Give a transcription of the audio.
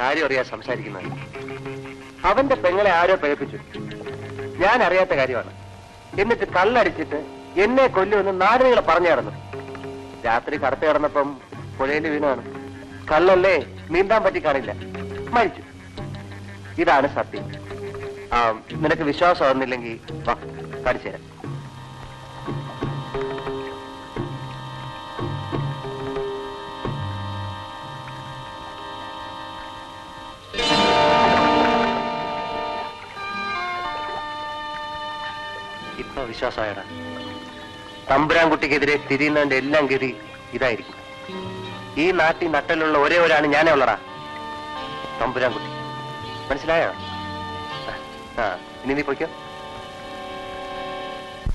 കാര്യം അറിയാൻ സംസാരിക്കുന്നത്. അവന്റെ പെങ്ങളെ ആരോ പേപ്പിച്ചു. ഞാൻ അറിയാത്ത കാര്യമാണ്. എന്നിട്ട് കള്ളടിച്ചിട്ട് എന്നെ കൊല്ലുമെന്ന് നാടുകളെ പറഞ്ഞു കിടന്നു. രാത്രി കടത്ത് കിടന്നപ്പം പുഴയിൽ വീണാണ്. കള്ളല്ലേ, നീന്താൻ പറ്റി കാണില്ല, മരിച്ചു. ഇതാണ് സത്യം. നിനക്ക് വിശ്വാസം ആവുന്നില്ലെങ്കിൽ വാ കാണിച്ചു തരാം. ഇപ്പൊ വിശ്വാസമായടാ. തമ്പുരാൻകുട്ടിക്കെതിരെ തിരിയുന്നതിന്റെ എല്ലാം ഗതി ഇതായിരിക്കും. ഈ നാട്ടിൽ നട്ടലുള്ള ഒരേ ഒരാണ് ഞാനേ ഉള്ളടാ, തമ്പുരാൻകുട്ടി. മനസ്സിലായോ? ഇനി നീ പൊയ്ക്കോ.